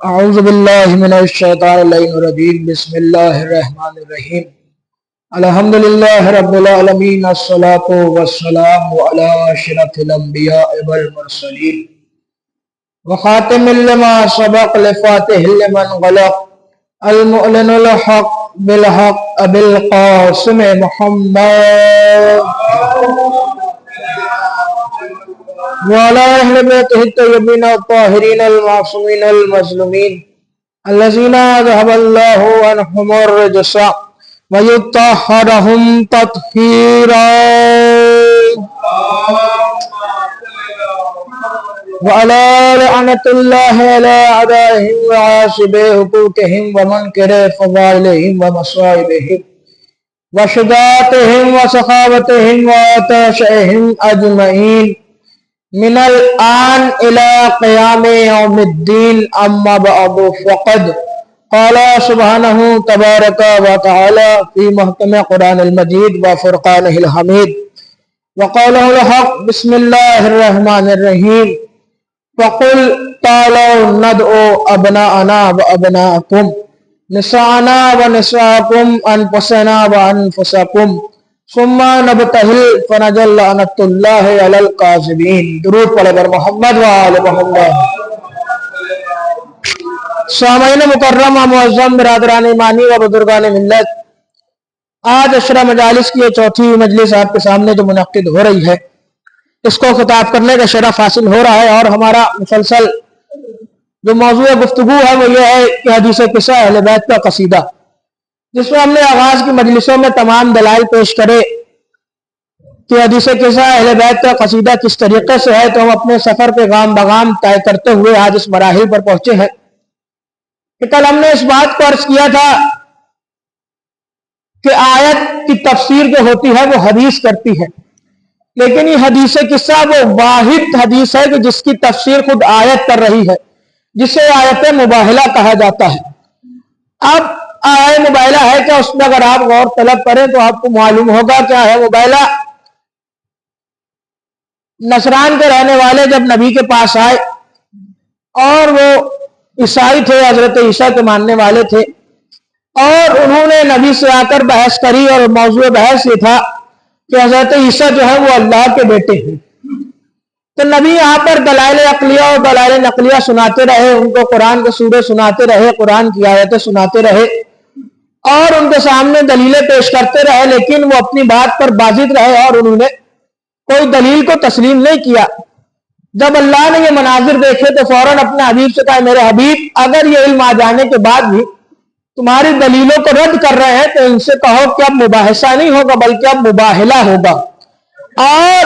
اعوذ باللہ من الشیطان الرجیم بسم اللہ الرحمن الرحیم الحمدللہ رب العالمین الصلاة والسلام علی اشرف الانبیاء والمرسلین وخاتم لما سبق لفاتح لمن غلق المؤلن الحق بالحق ابی القاسم محمد وعلى أهل بيته الطيبين الطاهرين المعصومين المظلومين الذين ذهب الله عنهم الرجس ويطهرهم تطهيرا وعلى لعنة الله على أعدائهم وعاصبي حقوقهم ومنكر فضائلهم ومصائبهم وشداتهم وسخاوتهم وتشائهم أجمعين من الآن إلى قيام يوم الدين أما بعد فقد قال سبحانه تبارك وتعالى في محكم قرآن المجيد وفرقانه الحميد وقوله الحق بسم الله الرحمن الرحيم فقل تعالوا ندعو أبناءنا وأبناءكم نساءنا ونساءكم أنفسنا وأنفسكم ثم نبتہل فنجل لعنت اللہ علی القاذبین۔ درود پڑھے بر محمد وآل محمد۔ سامعین مکرم و معظم برادران ایمانی و بزرگان ملت، آج عشرہ مجالس کی یہ چوتھی مجلس آپ کے سامنے جو منعقد ہو رہی ہے، اس کو خطاب کرنے کا شرف حاصل ہو رہا ہے، اور ہمارا مسلسل جو موضوع گفتگو ہے وہ یہ ہے کہ حدیث قصہ اہل بیت کا قصیدہ، جس میں ہم نے آغاز کی مجلسوں میں تمام دلائل پیش کرے کہ حدیث قصہ اہل بیت کا قصیدہ کس طریقے سے ہے، تو ہم اپنے سفر پہ گام بگام طے کرتے ہوئے آج اس مراحل پر پہنچے ہیں کہ کل ہم نے اس بات کو عرض کیا تھا کہ آیت کی تفسیر جو ہوتی ہے وہ حدیث کرتی ہے، لیکن یہ حدیث قصہ وہ واحد حدیث ہے کہ جس کی تفسیر خود آیت کر رہی ہے، جسے آیت مباہلہ کہا جاتا ہے۔ اب آیت مباہلہ ہے کہ اس میں اگر آپ غور طلب کریں تو آپ کو معلوم ہوگا کیا ہے مباہلہ۔ نصران کے رہنے والے جب نبی کے پاس آئے اور وہ عیسائی تھے، حضرت عیسیٰ کے ماننے والے تھے، اور انہوں نے نبی سے آ کر بحث کری، اور موضوع بحث یہ تھا کہ حضرت عیسیٰ جو ہے وہ اللہ کے بیٹے ہیں۔ تو نبی یہاں پر دلائل عقلیہ اور دلائل نقلیہ سناتے رہے، ان کو قرآن کے سورے سناتے رہے، قرآن کی آیتیں سناتے رہے، اور ان کے سامنے دلیلیں پیش کرتے رہے، لیکن وہ اپنی بات پر بازد رہے اور انہوں نے کوئی دلیل کو تسلیم نہیں کیا۔ جب اللہ نے یہ مناظر دیکھے تو فوراً اپنے حبیب سے کہا، میرے حبیب اگر یہ علم آ جانے کے بعد بھی تمہاری دلیلوں کو رد کر رہے ہیں تو ان سے کہو کہ اب مباحثہ نہیں ہوگا بلکہ اب مباہلہ ہوگا، اور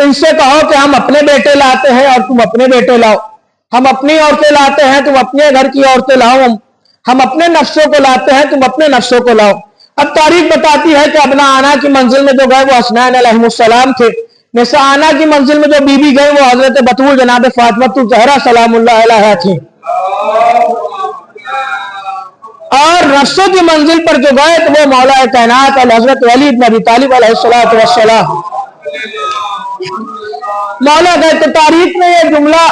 ان سے کہو کہ ہم اپنے بیٹے لاتے ہیں اور تم اپنے بیٹے لاؤ، ہم اپنی عورتیں لاتے ہیں تم اپنے گھر کی عورتیں لاؤ، ہم اپنے نفسوں کو لاتے ہیں تم اپنے نفسوں کو لاؤ۔ اب تاریخ بتاتی ہے کہ ابنا آنا کی منزل میں جو گئے وہ حسنین علیہ السلام تھے، نساء آنا کی منزل میں جو بی بی گئے وہ حضرت بطول جناب فاطمہ الزہرا سلام اللہ علیہ تھیں، اور نفسوں کی منزل پر جو گئے تو وہ مولا کائنات حضرت علی بن ابی طالب علیہ السلام۔ مولا گئے تو تاریخ میں یہ جملہ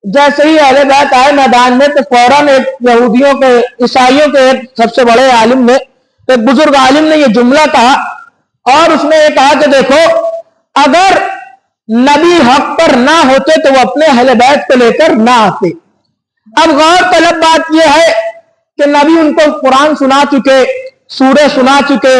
جیسے ہی اہل بیت آئے میدان میں تو فوراً ایک یہودیوں کے عیسائیوں کے ایک سب سے بڑے عالم نے، ایک بزرگ عالم نے یہ جملہ کہا، اور اس نے یہ کہا کہ دیکھو اگر نبی حق پر نہ ہوتے تو وہ اپنے اہل بیت کو لے کر نہ آتے۔ اب غور طلب بات یہ ہے کہ نبی ان کو قرآن سنا چکے، سورے سنا چکے،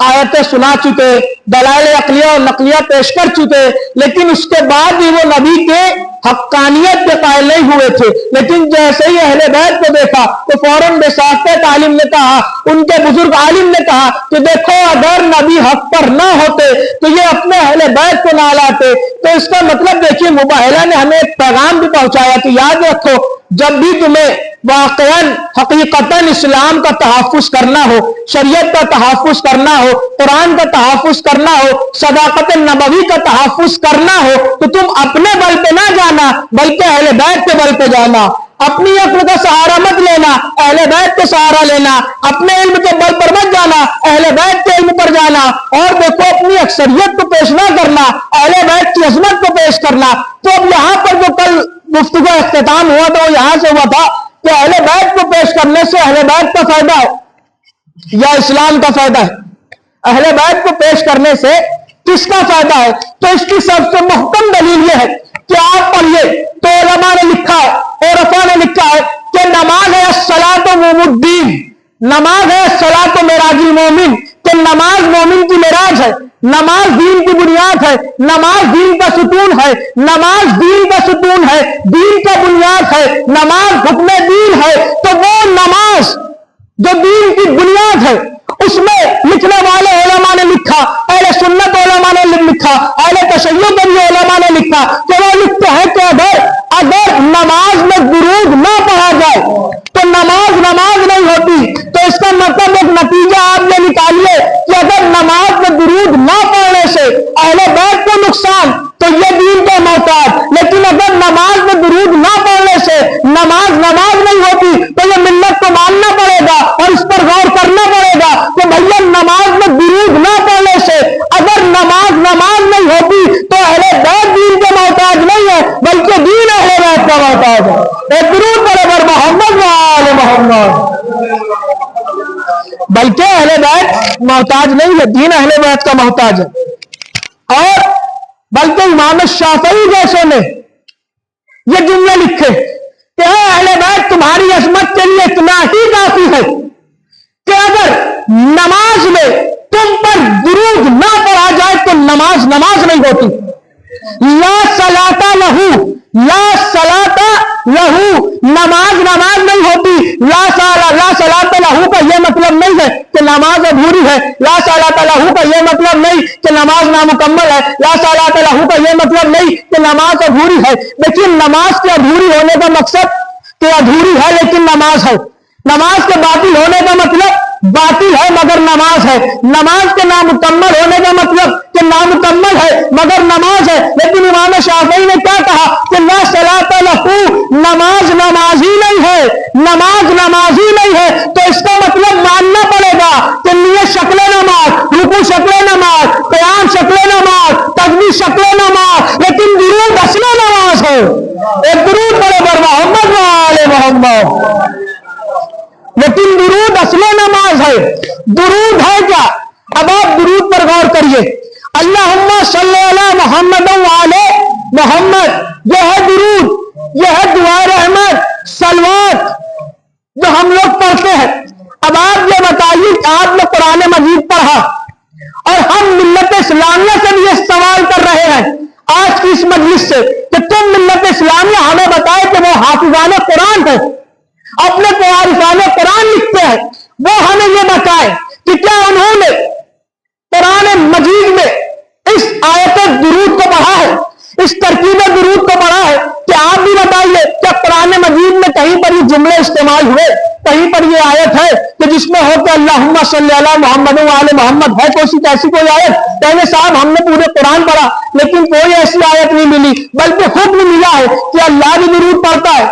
آیتیں سنا چکے، دلائل عقلیہ اور نقلیہ پیش کر چکے، لیکن اس کے بعد بھی وہ نبی کے حقانیت کے قائل نہیں ہوئے تھے۔ لیکن جیسے ہی اہل بیت کو دیکھا تو فوراً بے ساختہ عالم نے کہا، ان کے بزرگ عالم نے کہا کہ دیکھو اگر نبی حق پر نہ ہوتے تو یہ اپنے اہل بیت کو نہ لاتے۔ تو اس کا مطلب دیکھیے مباہلہ نے ہمیں ایک پیغام بھی پہنچایا کہ یاد رکھو جب بھی تمہیں واقعاً حقیقتاً اسلام کا تحفظ کرنا ہو، شریعت کا تحفظ کرنا ہو، قرآن کا تحفظ کرنا ہو، صداقت نبوی کا تحفظ کرنا ہو تو تم اپنے بل پہ نہ جانا بلکہ اہل بیت کے بل پہ جانا۔ اپنی عقل کا سہارا مت لینا، اہل بیت کا سہارا لینا، اپنے علم کے بل پر مت جانا، اہل بیت کے علم پر جانا، اور دیکھو اپنی اکثریت کو پیش نہ کرنا، اہل بیت کی عظمت کو پیش کرنا۔ تو اب یہاں پر جو کل گفتگو اختتام ہوا تھا وہ یہاں سے ہوا تھا کہ اہل بیت کو پیش کرنے سے اہل بیت کا فائدہ ہے یا اسلام کا فائدہ ہے؟ اہل بیت کو پیش کرنے سے کس کا فائدہ ہے؟ تو اس کی سب سے محکم دلیل یہ ہے کہ آپ پڑھیے تو علماء نے لکھا ہے، عرفاء نے لکھا ہے کہ نماز ہے الصلاۃ موم الدین، نماز ہے الصلاۃ معراج المومن، کہ نماز مومن کی معراج ہے، نماز دین کی بنیاد ہے، نماز دین کا ستون ہے، نماز دین کا ستون ہے، دین کا بنیاد ہے، نماز حکم دین ہے۔ تو وہ نماز جو دین کی بنیاد ہے اس میں لکھنے والے علماء نے لکھا، اہل سنت علماء نے لکھا، اہل تشیع کے بھی علماء نے لکھا کہ وہ لکھتے ہیں کہ اگر نماز میں درود نہ پڑھا جائے تو نماز نہیں ہوتی۔ تو اس کا مطلب ایک نتیجہ آپ یہ نکالیے کہ اگر نماز میں درود نہ پڑھنے سے اہل بیت کو نقصان تو یہ دین کا محتاج، لیکن اگر نماز میں درود نہ پڑھنے سے نماز نہیں ہوتی تو یہ ملت کو ماننا پڑے گا اور اس پر غور کرنا پڑے گا کہ بھیا نماز میں درود نہ پڑھنے سے اگر نماز نہیں ہوتی تو اہل بیت دین کے محتاج نہیں ہے بلکہ دین اہل بیت کا محتاج ہے۔ ایک درود پڑھے بر محمد و آل محمد، بلکہ اہل بیت محتاج نہیں ہے، دین اہل بیت کا محتاج ہے۔ اور بلکہ امام شافعی جیسے نے یہ جملے لکھے کہ اے اہل بیت تمہاری عظمت کے لیے اتنا ہی کافی ہے کہ اگر نماز میں تم پر درود نہ پڑھا جائے تو نماز نہیں ہوتی۔ لا صلاۃ لہو، لا صلاۃ لہو، نماز نہیں ہوتی۔ لا صلاۃ لہو کا یہ مطلب نہیں ہے کہ نماز ادھوری ہے، لا صلاۃ لہو کا یہ مطلب نہیں کہ نماز نامکمل ہے، لا صلاۃ لہو کا یہ مطلب نہیں کہ نماز ادھوری ہے۔ لیکن نماز کے ادھوری ہونے کا مقصد کہ ادھوری ہے لیکن نماز ہے، نماز کے باطل ہونے کا مطلب باطل ہے مگر نماز ہے، نماز کے نامکمل ہونے کا مطلب کہ نامکمل ہے مگر نماز ہے۔ لیکن امام شافعی نے کیا کہا کہ لا صلاۃ لہو، نماز ہی نہیں ہے، نماز ہی نہیں ہے۔ تو اس کا مطلب ماننا پڑے گا کہ نیت شکل نماز، رکوع شکل نماز، قیام شکل نماز، تکبیر شکل نماز، لیکن درود اصل نماز ہے۔ ایک درود پڑھے بر محمد و آل محمد، لیکن درود اصل نماز ہے۔ درود ہے کیا؟ اب آپ درود پر غور کریے، اللہم صلی علی محمد و آل محمد، یہ ہے درود، یہ ہے دعائے رحمت، صلوات جو ہم لوگ پڑھتے ہیں۔ اب آپ یہ بتائیے کہ آپ نے قرآن مجید پڑھا اور ہم ملت اسلامیہ سے بھی یہ سوال کر رہے ہیں آج کی اس مجلس سے کہ تم ملت اسلامیہ ہمیں بتائے کہ وہ حافظان قرآن ہے، اپنے وارثان قرآن لکھتے ہیں، وہ ہمیں یہ بتائے کہ کیا انہوں نے قرآن مجید میں اس آیت درود کو پڑھا ہے، اس ترکیب درود کو پڑھا ہے؟ کہ آپ بھی بتائیے کیا قرآن مجید میں کہیں پر یہ جملے استعمال ہوئے، کہیں پر یہ آیت ہے کہ جس میں ہو کہ اللہم صلی علی محمد و آل محمد؟ ہے ایسی کوئی آیت؟ کہنے صاحب ہم نے پورے قرآن پڑھا لیکن کوئی ایسی آیت نہیں ملی، بلکہ حکم ملا ہے کہ اللہ بھی درود پڑھتا ہے،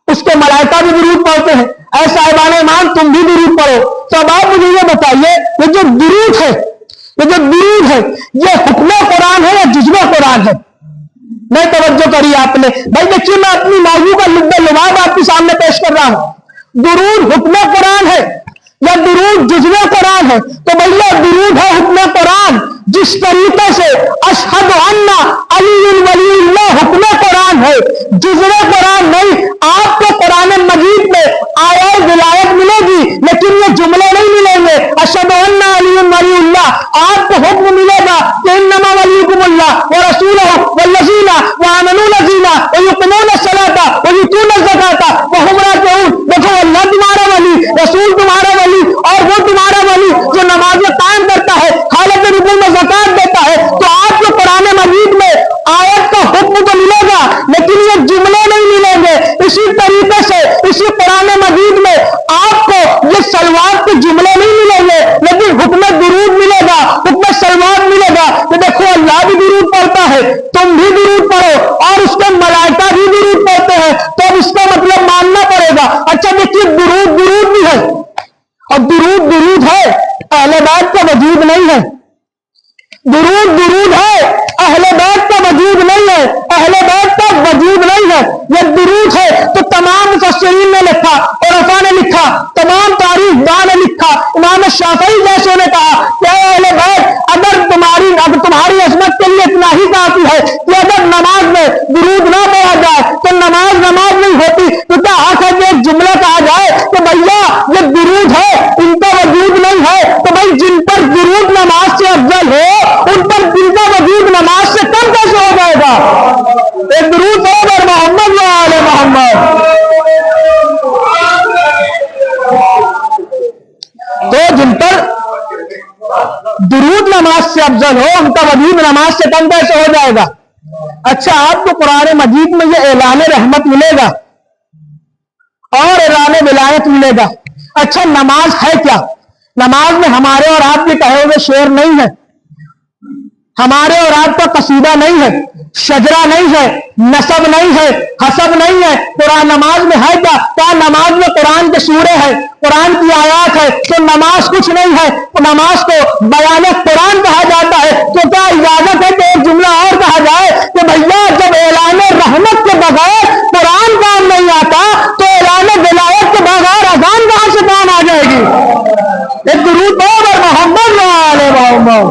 اس کے ملائکہ بھی درود پڑھتے ہیں، اے صاحبان ایمان تم بھی درود پڑھو۔ تو اب آپ مجھے یہ بتائیے یہ جو درود ہے یہ حکم قرآن ہے یا جزو قرآن ہے؟ میں توجہ کری آپ نے بھائی، دیکھیے میں اپنی موضوع کا لب لباب آپ کے سامنے پیش کر رہا ہوں۔ درود حکم قرآن ہے یا درود جزو قرآن ہے؟ تو بھیا درود ہے حکم قرآن، جس طریقے سے اشہد ان علی ولی اللہ حکم قرآن ہے، جزو قرآن نہیں۔ آپ کو قرآن مجید میں آیات ولایت ملے گی لیکن یہ جملے نہیں ملیں گے، اشہد ان علی ولی اللہ۔ آپ کو حکم ملے گا کہ انما ولیکم اللہ ورسولہ والذین آمنوا الذین یقیمون الصلاۃ ویؤتون الزکاۃ وہم راکعون۔ دیکھو اللہ تمہارا ولی، رسول تمہارا ولی، اور وہ تمہارا ولی جو نمازیں قائم کرتا ہے، حالت رکوع میں زکات دیتا ہے۔ تو آپ کو قرآن مجید میں آیت کا حکم تو ملے گا لیکن یہ جملے نہیں ملیں گے۔ اسی طریقے سے اسی قرآن مجید میں آپ کو یہ صلوات کے جملے نہیں ملیں گے لیکن حکم درود ملے گا، حکم صلوات ملے گا کہ دیکھو اللہ بھی درود پڑھتا ہے، تم بھی درود پڑھو، اور اس کے ملائکہ بھی درود پڑھتے ہیں۔ تو اب اس کا مطلب ماننا اتنا ہی کافی ہے کہ اگر نماز میں درود نہ پڑھا جائے تو نماز نہیں ہوتی. تو کیا حق ہے کہ ایک جملہ کہا جائے کہ بھیا یہ درود ہے ان کا وجود نہیں ہے؟ تو بھائی جن پر درود نماز سے افضل ہو ان پر جن کا وجود نماز سے کم کیسے ہو جائے گا؟ ایک درود پر محمد و آل محمد. تو جن پر درود نماز سے افضل ہو ان کا وجود نماز سے کم کیسے ہو جائے گا؟ اچھا آپ کو قرآن مجید میں یہ اعلان رحمت ملے گا اور اعلان ولایت ملے گا. اچھا نماز ہے کیا؟ نماز میں ہمارے اور آپ کے کہے ہوئے شعر نہیں ہے، ہمارے اور آپ کا قصیدہ نہیں ہے، شجرہ نہیں ہے، نسب نہیں ہے، حسب نہیں ہے. قرآن نماز میں ہے کیا؟ کیا نماز میں قرآن کے سورے ہے، قرآن کی آیات ہے؟ تو نماز کچھ نہیں ہے. نماز کو بیان قرآن کہا جاتا ہے. تو کیا اجازت ہے کہ ایک جملہ اور کہا جائے کہ بھیا جب اعلان رحمت کے بغیر قرآن کام نہیں آتا تو اعلان ولایت کے بغیر اذان کہاں سے کام آ جائے گی؟ ایک درود پر محمد و آل محمد.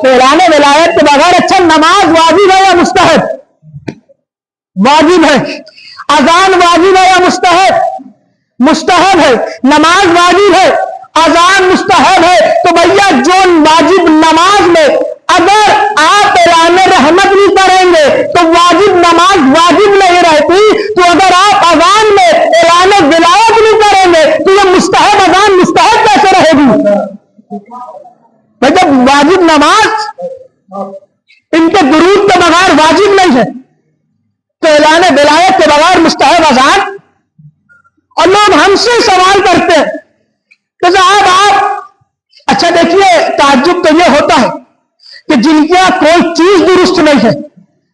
اعلان ولایت کے بغیر اچھا نماز واجب ہے یا مستحب؟ واجب ہے. اذان واجب ہے یا مستحب؟ مستحب ہے. نماز واجب ہے، اذان مستحب ہے. تو بھیا جو واجب نماز میں اگر آپ اعلان رحمت نہیں کریں گے تو واجب نماز واجب نہیں رہتی. تو اگر آپ اذان میں اعلان ولایت نہیں کریں گے تو یہ مستحب اذان مستحب کیسے رہے گی؟ جب واجب نماز ان کے درود کے بغیر واجب نہیں ہے تو اعلان ولایت کے بغیر مستحب اذان. اور لوگ ہم سے سوال کرتے ہیں کہ صاحب آپ اچھا دیکھیے تعجب تو یہ ہوتا ہے کہ جن کی کوئی چیز درست نہیں ہے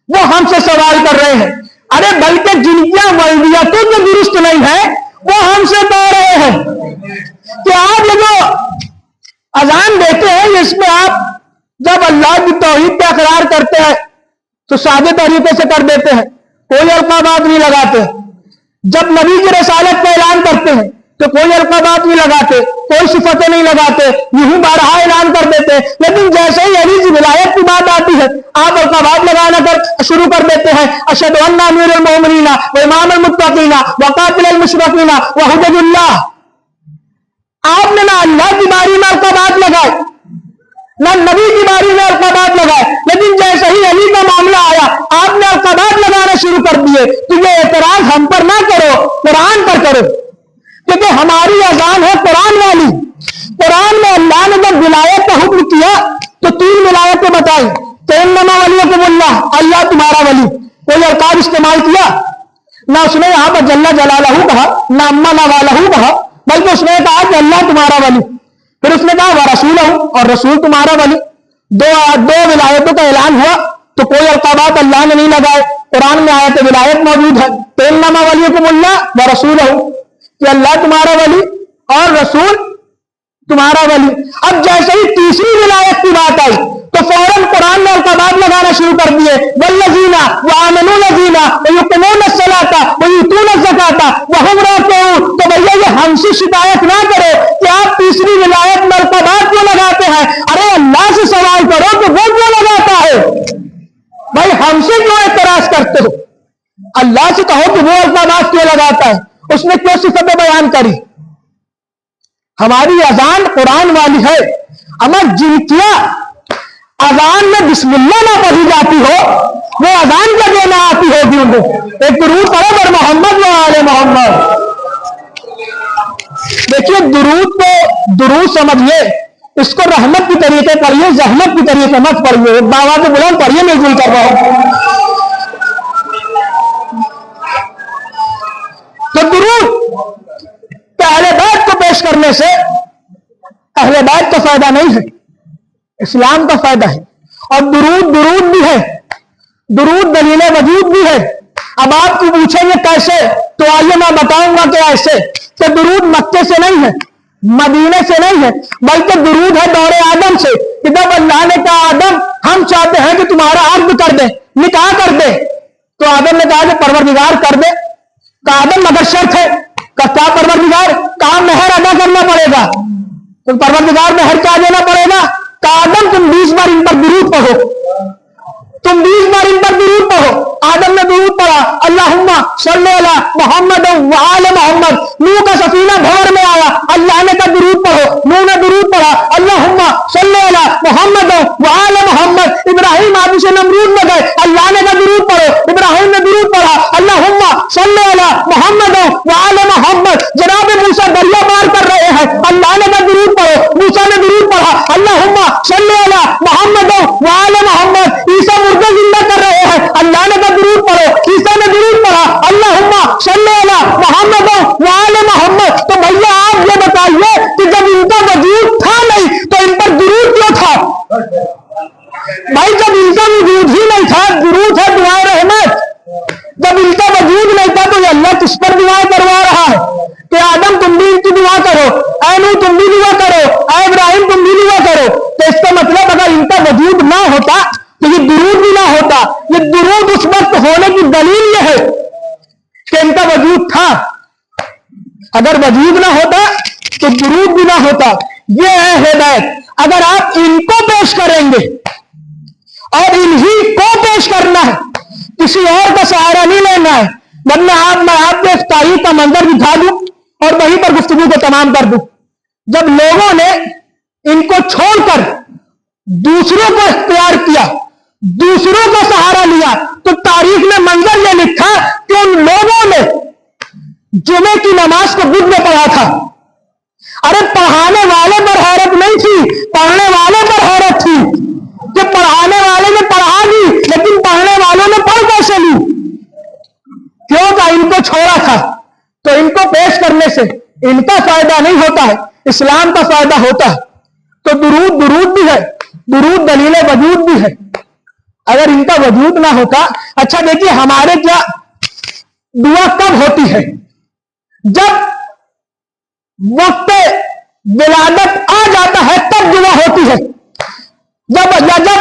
وہ ہم سے سوال کر رہے ہیں. ارے بلکہ جن کی ولدیتوں جو درست نہیں ہے وہ ہم سے کہہ رہے ہیں کہ آپ یہ جو اذان دیتے ہیں اس میں آپ جب اللہ کی توحید کا اقرار کرتے ہیں تو سادے طریقے سے کر دیتے ہیں، کوئی القابات نہیں لگاتے. جب نبی کی رسالت کا اعلان کرتے ہیں تو کوئی القابات نہیں لگاتے، کوئی صفتیں نہیں لگاتے، یوں بارہا اعلان کر دیتے. لیکن جیسے ہی علی کی ولایت کی بات آتی ہے آپ القابات لگانا شروع کر دیتے ہیں. اشہد ان امیر المومنین و امام المتقین و قاتل المشرکین و حجج اللہ. آپ نے نہ اللہ کی باری میں القابات لگائے نہ نبی کی باری میں القابات لگائے، لیکن جیسے ہی علی کا معاملہ آیا آپ نے القابات لگانا شروع کر دیے. تو یہ اعتراض ہم پر نہ کرو، قرآن پر کرو، کیونکہ ہماری اذان ہے قرآن والی. قرآن میں اللہ نے جب ولایت کا حکم کیا تو 3 ولایتیں بتائی. تو انما ولیکم اللہ، اللہ تمہارا ولی. کوئی القاب استعمال کیا؟ نہ اس نے یہاں پر جل جلالہ کہا، نہ اما نہ والہ کہا، بلکہ اس نے کہا کہ اللہ تمہارا ولی. پھر اس نے کہا ورسولہ، اور رسول تمہارا ولی. دو ولایتوں کا اعلان ہوا تو کوئی القابات اللہ نے نہیں لگائے. قرآن میں آیت ولایت موجود ہے. تو انما ولیکم اللہ ورسولہ، کہ اللہ تمہارا ولی اور رسول تمہارا ولی. اب جیسے ہی تیسری ولایت کی بات آئی تو فوراً قرآن نے القابات لگانا شروع کر دیے. والذین وآمنوا الذین ویقیمون الصلاۃ ویؤتون الزکاۃ وہم راکعون. تو بھیا یہ ہم سے شکایت نہ کرو کہ آپ تیسری ولایت میں القابات کیوں لگاتے ہیں. ارے اللہ سے سوال کرو کہ وہ کیوں لگاتا ہے. بھائی ہم سے کیوں اعتراض کرتے ہو؟ اللہ سے کہو کہ وہ القابات کیوں لگاتا ہے، اس نے کیوں صفتیں بیان کری. ہماری اذان قرآن والی ہے. اما جن کیا اذان میں بسم اللہ نہ پڑھی جاتی ہو وہ اذان کا دینا آتی ہوگی ان کو. ایک درود پڑھو پر محمد و آل محمد. دیکھیے درود کو درود سمجھیے، اس کو رحمت کی طریقے پڑھیے، زحمت کی طریقے مت پڑھیے. دعوات بلند پڑھیے، مل جل کر رہا. تو درود اہل بیت کو پیش کرنے سے اہل بیت کا فائدہ نہیں ہے، اسلام کا فائدہ ہے. اور درود بھی ہے، درود دلیل وجود بھی ہے. اب آپ کو پوچھیں گے کیسے، تو آئیے میں بتاؤں گا کہ ایسے کہ درود مکے سے نہیں ہے، مدینے سے نہیں ہے، بلکہ درود ہے دور آدم سے. کہ جب اللہ نے کہا آدم ہم چاہتے ہیں کہ تمہارا عقد کر دے، نکاح کر دے، تو آدم نے کہا کہ پروردگار کر دے. کہا آدم مگر شرط ہے. کہا پروردگار، کہا مہر ادا کرنا پڑے گا. تو پروردگار مہر کیا دینا پڑے گا. کہا آدم تم 20 محمد و آل محمد. نوح کا سفینہ بھور میں آیا, اللہ نے کہا درود پڑھو, نوح نے درود پڑھا, اللہم صلی علی محمد و آل محمد. ابراہیم آبی سے نمرود میں گئے, اللہ نے کہا درود پڑھو, ابراہیم نے درود پڑھا, اللہم صلی علی محمد و آل محمد. جناب موسیٰ دریا پار کر رہے ہیں, اللہ نے کہا درود پڑھو, موسیٰ نے درود پڑھا, اللہم صلی علی محمد و آل محمد. عیسیٰ مردے زندہ کر رہے ہیں, اللہ نے کہا درود پڑھو, عیسیٰ نے درود پڑھا, اللہم صلی علی محمد و آل محمد. تو بھیا آپ یہ بتائیے کہ جب ان کا وجود تھا نہیں تو ان پر درود کیوں تھا؟ بھائی جب ان کا وجود ہی نہیں تھا, درود ہے دعائے رحمت. جب ان کا وجود نہیں تھا تو یہ اللہ کس پر دعائیں کروا رہا ہے کہ آدم تم بھی ان کی دعا کرو, اے نوح تم بھی دعا کرو, اے ابراہیم تم بھی دعا کرو. تو اس کا مطلب اگر ان کا وجود نہ ہوتا تو یہ درود بھی نہ ہوتا. یہ درود اس وقت ہونے کی دلیل یہ ہے کہ ان کا وجود تھا. اگر وجود نہ ہوتا تو درود بھی نہ ہوتا. یہ ہے ہدایت. اگر آپ ان کو پیش کریں گے اور انہی کو پیش کرنا ہے, کسی اور کا سہارا نہیں لینا ہے, ورنہ میں آپ کو ایک تاریخ کا منظر دکھا دوں اور وہیں پر گفتگو کو تمام کر دوں. جب لوگوں نے ان کو چھوڑ کر دوسروں کو اختیار کیا, دوسروں کو سہارا لیا, تو تاریخ میں منظر یہ لکھا کہ ان لوگوں نے جمعے کی نماز کو بدھ میں پڑھا تھا. ارے پڑھانے والے پر حیرت نہیں تھی, پڑھنے والے پر حیرت تھی کہ پڑھانے والے نے پڑھا لی لیکن پڑھنے والوں نے پڑھ کیسے لی؟ کیوں کہ ان کو چھوڑا تھا. تو ان کو پیش کرنے سے ان کا فائدہ نہیں ہوتا ہے, اسلام کا فائدہ ہوتا ہے. تو درود بھی ہے, درود دلیل وجود بھی ہے. اگر ان کا وجود نہ ہوتا, اچھا دیکھیے ہمارے کیا دعا کب ہوتی ہے؟ جب وقت ولادت آ جاتا ہے تب دعا ہوتی ہے. جب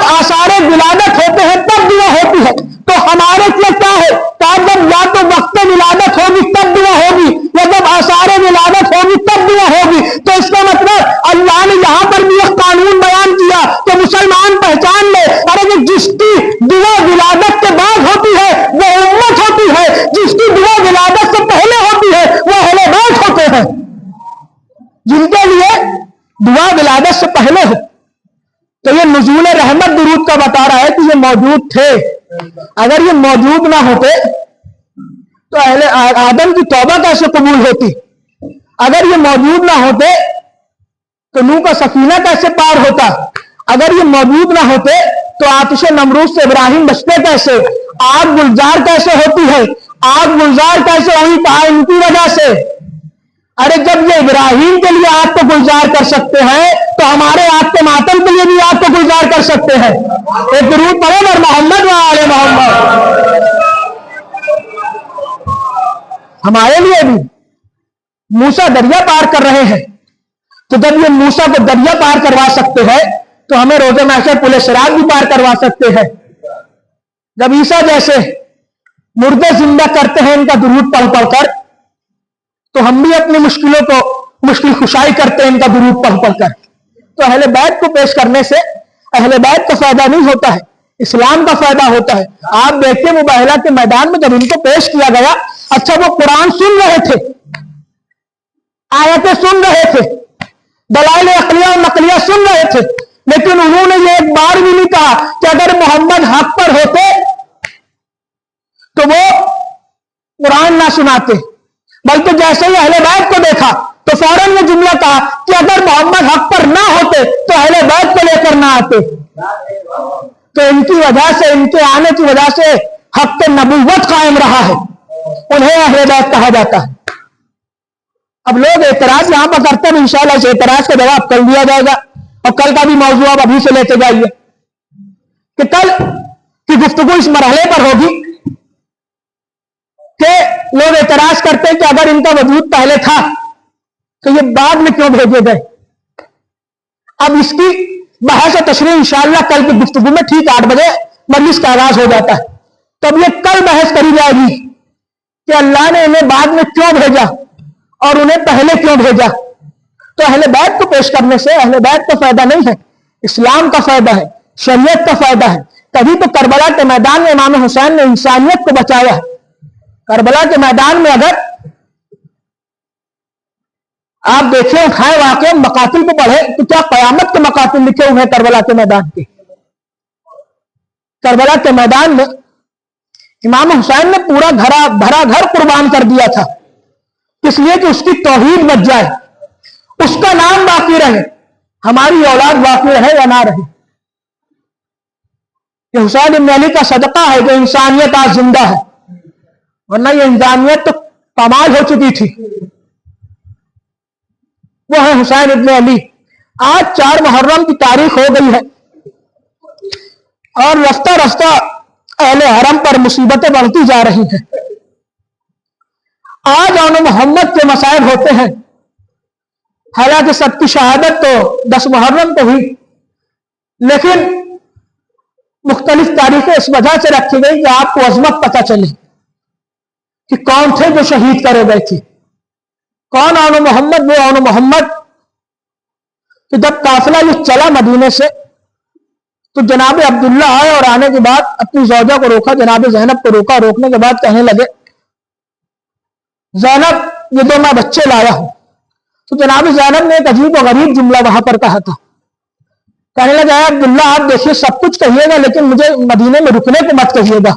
آثار ولادت ہوتے ہیں تب دعا ہوتی ہے. تو ہمارے لیے کیا ہے کہ جب یا تو وقت ولادت ہوگی تب دعا ہوگی, یا جب آثار ولادت ہوگی تب دعا ہوگی. تو اس کا مطلب اللہ نے یہاں پر بھی ایک قانون بیان کیا کہ مسلمان پہچان لے, ارے جس کی دعا ولادت کے بعد ہوتی ہے وہ امت ہوتی ہے, جس کی دعا ولادت سے پہلے ہوتی ہے وہ اہل بیت ہوتے ہیں. جن کے لیے دعا ولادت سے پہلے ہو. تو یہ نزول رحمت درود کا بتا رہا ہے کہ یہ موجود تھے. اگر یہ موجود نہ ہوتے تو اہل آدم کی توبہ کیسے قبول ہوتی؟ اگر یہ موجود نہ ہوتے تو نوح کا سفینہ کیسے پار ہوتا؟ اگر یہ موجود نہ ہوتے تو آتش نمرود سے ابراہیم بچتے کیسے؟ آگ گلزار کیسے ہوتی ہے؟ آگ گلزار کیسے ہوئی؟ کہا ان کی وجہ سے. ارے جب یہ ابراہیم کے لیے آگ کو گلزار کر سکتے ہیں تو ہمارے آگ کے ماتم کے لیے بھی آگ کو گلزار کر سکتے ہیں. ایک درود پڑھو اور محمد و آل محمد. ہمارے لیے بھی موسیٰ دریا پار کر رہے ہیں, تو جب یہ موسیٰ کو دریا پار کروا سکتے ہیں تو ہمیں روز محشر پل صراط بھی پار کروا سکتے ہیں. جب عیسیٰ جیسے مردے زندہ کرتے ہیں ان کا درود پڑھ پڑھ کر, تو ہم بھی اپنی مشکلوں کو مشکل کشائی کرتے ہیں ان کا درود پڑھ پڑھ کر. تو اہل بیت کو پیش کرنے سے اہل بیت کا فائدہ نہیں ہوتا ہے, اسلام کا فائدہ ہوتا ہے. آپ دیکھتے مباہلہ کے میدان میں جب ان کو پیش کیا گیا, اچھا وہ قرآن سن رہے تھے, آیتیں سن رہے تھے, دلائل عقلیہ اور نقلیہ سن رہے تھے, لیکن انہوں نے یہ ایک بار بھی نہیں کہا کہ اگر محمد حق پر ہوتے تو وہ قرآن نہ سناتے, بلکہ جیسے ہی اہل بیت کو دیکھا تو فوراً یہ جملہ کہا کہ اگر محمد حق پر نہ ہوتے تو اہل بیت کو لے کر نہ آتے. تو ان کی وجہ سے, ان کے آنے کی وجہ سے حق نبوت قائم رہا ہے, انہیں اہل بیت کہا جاتا ہے. اب لوگ اعتراض یہاں پر کرتے ہیں, انشاءاللہ اس اعتراض کا جواب کل دیا جائے گا, اور کل کا بھی موضوع آپ ابھی سے لیتے جائیے کہ کل کی گفتگو اس مرحلے پر ہوگی کہ لوگ اعتراض کرتے ہیں کہ اگر ان کا وجود پہلے تھا تو یہ بعد میں کیوں بھیجے گئے. اب اس کی بحث و تشریح انشاءاللہ کل کی گفتگو میں ٹھیک 8 بجے مجلس کا آغاز ہو جاتا ہے. تب یہ کل بحث کری جائے گی کہ اللہ نے انہیں بعد میں کیوں بھیجا اور انہیں پہلے کیوں بھیجا. تو اہل بیت کو پیش کرنے سے اہل بیت کا فائدہ نہیں ہے, اسلام کا فائدہ ہے, شریعت کا فائدہ ہے. تبھی تو کربلا کے میدان میں امام حسین نے انسانیت کو بچایا ہے. کربلا کے میدان میں اگر آپ دیکھیں اٹھائے واقعہ مقاتل کو پڑھے تو کیا قیامت کے مقاتل لکھے ہوئے ہیں کربلا کے میدان کے. کربلا کے میدان میں امام حسین نے پورا بھرا گھر قربان کر دیا تھا، اس لیے کہ اس کی توحید بچ جائے، اس کا نام باقی رہے، ہماری اولاد باقی رہے یا نہ رہے. یہ حسین بن علی کا صدقہ ہے جو انسانیت آج زندہ ہے، ورنہ یہ انسانیت تو پامال ہو چکی تھی. وہ ہے حسین ابن علی. آج 4 محرم کی تاریخ ہو گئی ہے اور رفتہ رفتہ اہل حرم پر مصیبتیں بڑھتی جا رہی ہیں. آج آن محمد کے مسائل ہوتے ہیں، حالانکہ سب کی شہادت تو 10 محرم کو ہوئی، لیکن مختلف تاریخیں اس وجہ سے رکھی گئی کہ آپ کو عظمت پتہ چلے کہ کون تھے جو شہید کرے گئے تھے. کون آن محمد؟ وہ آن محمد کہ جب قافلہ یہ چلا مدینے سے تو جناب عبداللہ آئے اور آنے کے بعد اپنی زوجہ کو روکا، جناب زینب کو روکا. روکنے کے بعد کہنے لگے زینب یہ 2 میں بچے لایا ہوں. تو جناب زینب نے ایک عجیب و غریب جملہ وہاں پر کہا تھا. کہنے لگا عبداللہ آپ دیکھیے سب کچھ کہیے گا لیکن مجھے مدینے میں رکنے کو مت کہیے گا،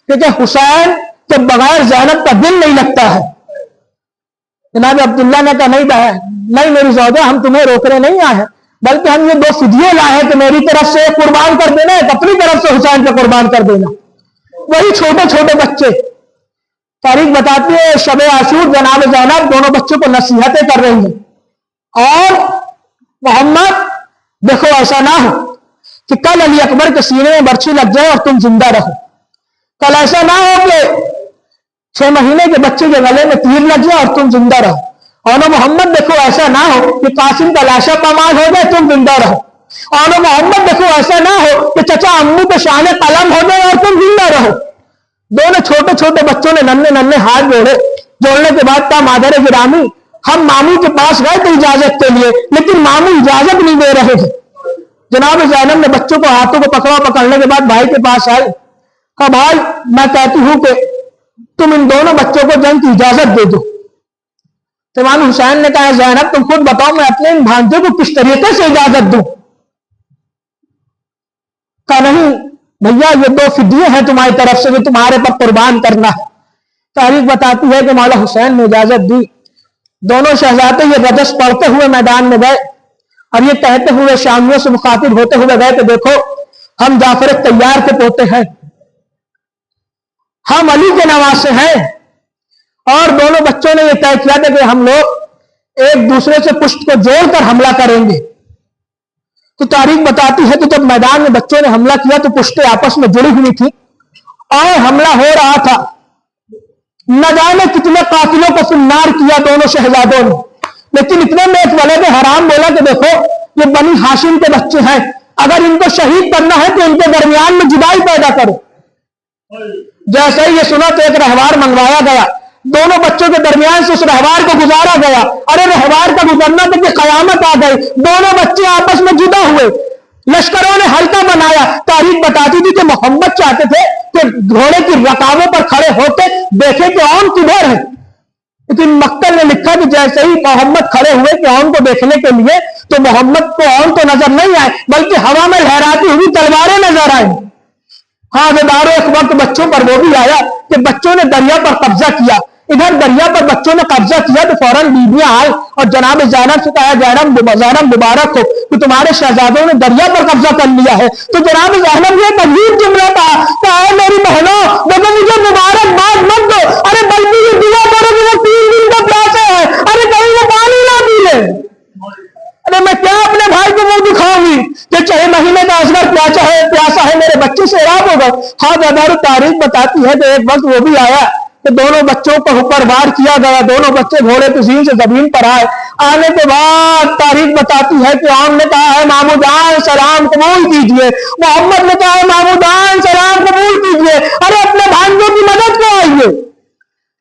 کیونکہ حسین کے بغیر زینب کا دل نہیں لگتا ہے. جناب عبداللہ نے کہا نہیں میری زوجہ، ہم تمہیں روکنے نہیں آئے ہیں، بلکہ ہم یہ 2 فدیے لائے ہیں کہ میری طرف سے ایک قربان کر دینا، ایک اپنی طرف سے حسین کو قربان کر دینا. وہی چھوٹے چھوٹے بچے. تاریخ بتاتی ہے شب عاشور جناب زینب دونوں بچوں کو نصیحتیں کر رہی ہیں، اور محمد دیکھو ایسا نہ ہو کہ کل علی اکبر کے سینے میں برچھی لگ جائے اور تم زندہ رہو. کل ایسا نہ ہو کہ 6 مہینے کے بچے کے گلے میں تیر لگ جائے اور تم زندہ رہو. اور محمد دیکھو ایسا نہ ہو کہ قاسم کا لاشا پامال ہو جائے تم زندہ رہو. اور محمد دیکھو ایسا نہ ہو کہ چچا امو کے شان قلم ہو جائے اور تم زندہ رہو. دونوں چھوٹے چھوٹے بچوں نے ننھے ہاتھ جوڑنے کے بعد کہا مادر گرامی ہم ماموں کے پاس گئے تھے اجازت کے لیے، لیکن ماموں اجازت نہیں دے رہے تھے. جناب زینب نے بچوں کو ہاتھوں کو پکڑنے کے بعد بھائی کے پاس آئے. کہا بھائی میں کہتی ہوں کہ تم ان دونوں بچوں کو جنگ کی اجازت دے دو. تو امام حسین نے کہا زینب تم خود بتاؤ میں اپنے ان بھانجے کو کس طریقے سے اجازت دوں. کہا نہیں بھیا یہ 2 فدیے ہیں تمہاری طرف سے جو تمہارے پر قربان کرنا ہے. تاریخ بتاتی ہے کہ مولا حسین نے اجازت دی. دونوں شہزادے یہ رجس پڑھتے ہوئے میدان میں گئے اور یہ کہتے ہوئے شامیوں سے مخاطب ہوتے ہوئے گئے کہ دیکھو ہم جعفر طیار کے پوتے ہیں، ہم علی کے نواسے ہیں. اور دونوں بچوں نے یہ طے کیا تھا کہ ہم لوگ ایک دوسرے سے پشت کو جوڑ کر حملہ کریں گے. تو تاریخ بتاتی ہے کہ جب میدان میں بچوں نے حملہ کیا تو پشتیں آپس میں جڑی ہوئی تھی اور حملہ ہو رہا تھا. نہ جانے کتنے قاتلوں کو فنار کیا دونوں شہزادوں نے، لیکن اتنے میں ایک ولد حرام بولا کہ دیکھو یہ بنی ہاشم کے بچے ہیں، اگر ان کو شہید کرنا ہے تو ان کے درمیان میں جدائی پیدا کرو. جیسے ہی یہ سنا تو ایک رہوار منگوایا گیا، دونوں بچوں کے درمیان سے اس رہوار کو گزارا گیا. ارے رہوار کا گزرنا تھا کہ قیامت آ گئی. دونوں بچے آپس میں جدا ہوئے، لشکروں نے حلقہ بنایا. تاریخ بتاتی تھی کہ محمد چاہتے تھے کہ گھوڑے کی رکابوں پر کھڑے ہوتے دیکھے کہ اون کدھر ہے، لیکن مقتل نے لکھا کہ جیسے ہی محمد کھڑے ہوئے کہ اون کو دیکھنے کے لیے تو محمد کو اون تو نظر نہیں آئے بلکہ ہوا میں لہراتی ہوئی تلواریں نظر آئیں. ہاں ایک وقت بچوں پر وہ بھی آیا کہ بچوں نے دریا پر قبضہ کیا. ادھر دریا پر بچوں نے قبضہ کیا تو فوراً بیویاں آئے اور جناب زینب سے کہا زینب مبارک ہو کہ تمہارے شہزادوں نے دریا پر قبضہ کر لیا ہے. تو جناب زینب یہ عجیب جملہ تھا کہ میری بہنوں دیکھو مجھے مبارک باد مت دو، ارے بلکہ یہ دعا کرو کہ وہ 3 دن کا پیاسے ہے، ارے کہیں وہ پانی نہ پی لے. ارے میں کیا اپنے بھائی کو منہ دکھاؤں گی کہ 6 مہینے کا اصغر پیاسا ہے، میرے بچے سے عراب ہوگا. ہاں دادارو تاریخ بتاتی ہے کہ ایک وقت وہ بھی آیا کہ دونوں بچوں کو اوپر وار کیا گیا، دونوں بچے گھوڑے کی زین سے زمین پر آئے. آنے کے بعد تاریخ بتاتی ہے کہ عام نے کہا ہے مامودان سلام قبول کیجئے، محمد نے کہا ہے مامودان سلام قبول کیجئے، ارے اپنے بھانجوں کی مدد کو آئیے.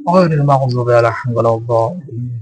غير المغضوب عليهم ولا الضالين।